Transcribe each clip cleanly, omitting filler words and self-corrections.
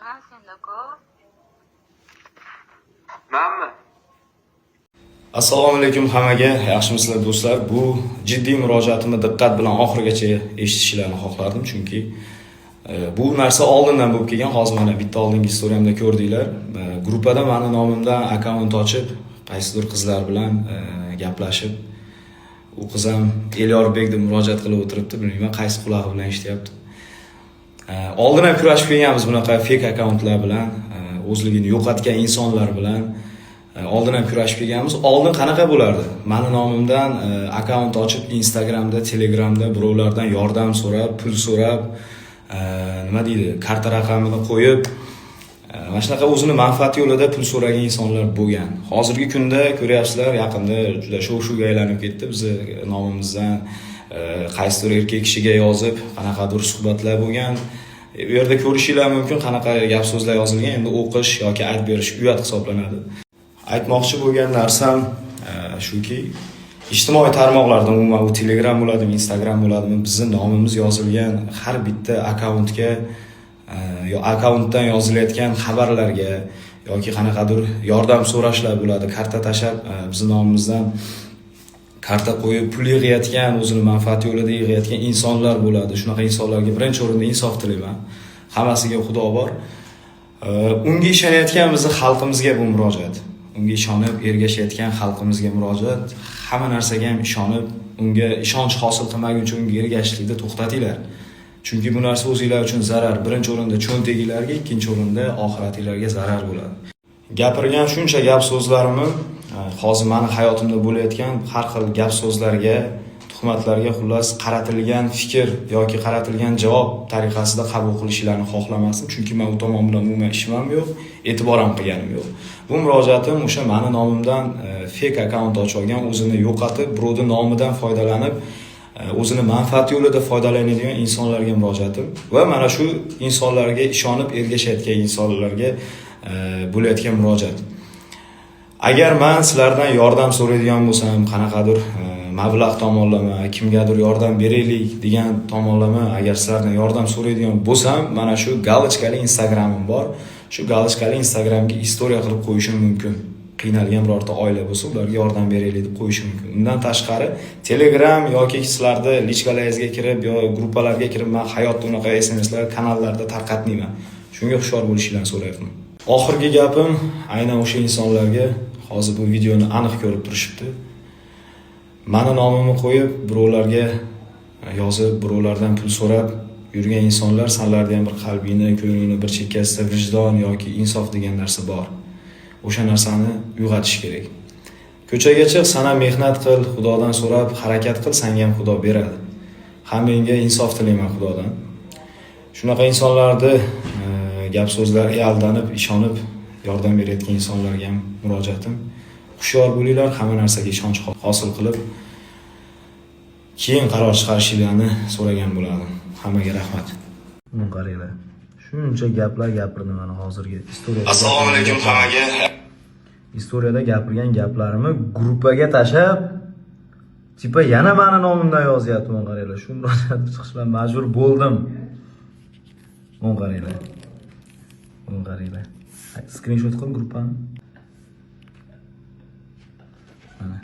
Ha, senda-ku. Manmi? Assalomu alaykum hammaga, yaxshimisizlar do'stlar? Bu jiddiy murojaatimni diqqat bilan oxirigacha eshitishlarini xohlardim, chunki bu narsa oldindan bo'lib kelgan. Hozir mana bitta oldingi storiyamda ko'rdinglar. Gruppada meni nomimdan akkaunt ochib, qaysidir qizlar bilan gaplashib, u qiz ham Elyorbek deb murojaat qilib o'tiribdi, bilmayman qaysi qulog'i bilan eshityapti. Oldin ham kurashib kelganmiz bunaqa fake akkauntlar bilan, o'zligini yo'qotgan insonlar bilan. Oldin ham kurashib kelganmiz. Oldin qanaqa bo'lardi? Meni nomimdan akkaunt ochib, Instagramda, Telegramda birovlardan yordam so'rab, pul so'rab, nima deydi, karta raqamini qo'yib, mana shunaqa o'zini manfaati yo'lida pul so'ragan insonlar bo'lgan. Hozirgi kunda ko'ryapsizlar, yaqinda juda shov-shuvga aylanib ketdi. Biz nomimizdan qaysidir erkak kishiga yozib, qanaqadir suhbatlar bo'lgan. Bu yerda ko'rishinglar mumkin, qanaqa gap so'zlar yozilgan. Endi o'qish yoki aytib berish uyat hisoblanadi. Aytmoqchi bo'lgan narsam shuki, ijtimoiy tarmoqlarda, umuman u Telegram bo'ladimi, Instagram bo'ladimi, bizning nomimiz yozilgan har bitta akkauntga akkauntdan yozilayotgan xabarlarga yoki qanaqadir yordam so'rashlar bo'ladi, karta tashab, bizning nomimizdan karta qo'yib pul yig'ayotgan, o'zini manfaati yo'lida yig'ayotgan insonlar bo'ladi. Shunaqa insonlarga birinchi o'rinda insof tilayman. Hammasiga Xudo bor. Unga ishonayotgan bizning xalqimizga bu murojaat. Unga ishonib ergashayotgan xalqimizga murojaat. Hamma narsaga ham ishonib, unga ishonch hosil qilmaguncha unga ergashishlikni to'xtatinglar. Chunki bu narsa o'zingizlar uchun zarar. Birinchi o'rinda cho'ntagilarga, ikkinchi o'rinda oxiratinglarga zarar bo'ladi. Gapirgan shuncha gap so'zlarimni hozir meni hayotimda bo'layotgan har xil gap so'zlarga, tuhmatlarga, xullas qaratilgan fikr yoki qaratilgan javob tariqasida qabul qilishlarini xohlamasdim, chunki men u tomon bilan umuman ishim ham yo'q, e'tibor ham qilganim yo'q. Bu murojaatim o'sha meni nomimdan fake akkaunt ochib olgan, o'zini yo'qotib, birovning nomidan foydalanib, o'zini manfaati yo'lida foydalanadigan insonlarga murojaatim va mana shu insonlarga ishonib ergashayotgan insonlarga bo'layotgan murojaat. Agar men sizlardan yordam so'raydigan bo'lsam, qanaqadir mablag' tomonlama, kimgadir yordam beraylik degan tomonlama, agar sizlardan yordam so'raydigan bo'lsam, mana shu galochkali Instagramim bor. Shu galochkali Instagramga istoriya qilib qo'yishim mumkin. Qiynalgan birorta oila bo'lsa, ularga yordam beraylik deb qo'yishim mumkin. Undan tashqari Telegram yoki sizlarda lichkalaringizga kirib yo gruppalarga kirib, men hayotda unaqa SMSlar kanallarda tarqatmayman. Shunga hushyor bo'lishinglarni so'rayapman. Oxirgi gapim aynan o'sha insonlarga, hozir bu videoni aniq ko'rib turishibdi. Meni nomimni qo'yib, birovlarga yozib, birovlardan pul so'rab yurgan insonlar, sanlarda ham bir qalbini, ko'nglini bir chekkasida vijdon yoki insof degan narsa bor. O'sha narsani uyg'otish kerak. Ko'chaga chiq, sana mehnat qil, Xudodan so'rab harakat qil, senga ham Xudo beradi. Hammangga insof tilayman Xudodan. Shunaqa insonlarni gap so'zlarga aldanib, ishonib yordam berayotgan insonlarga ham murojaatim. Hushyor bo'linglar, hamma narsaga ishonch hosil qilib, keyin qaror chiqarishinglarni so'ragan bo'ladim. Hammaga rahmat. Buni qaranglar. Shuncha gaplar gapirdim mana hozirgi istoriyada. Assalomu alaykum hammaga. Istoriyada gapirgan gaplarimni gruppaga tashab, tipa yana meni nomimdan yozyapti, buni qaranglar. Shu murojaatni chiqishga majbur bo'ldim. Buni qaranglar. Buni qaranglar. Screenshot qil gruppani. Mana.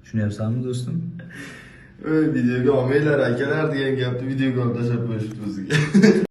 Tushunyapsanmi do'stim? Videoga olmaylar akalar degan gapni videoga olib tashlab qo'yishibdi o'ziga.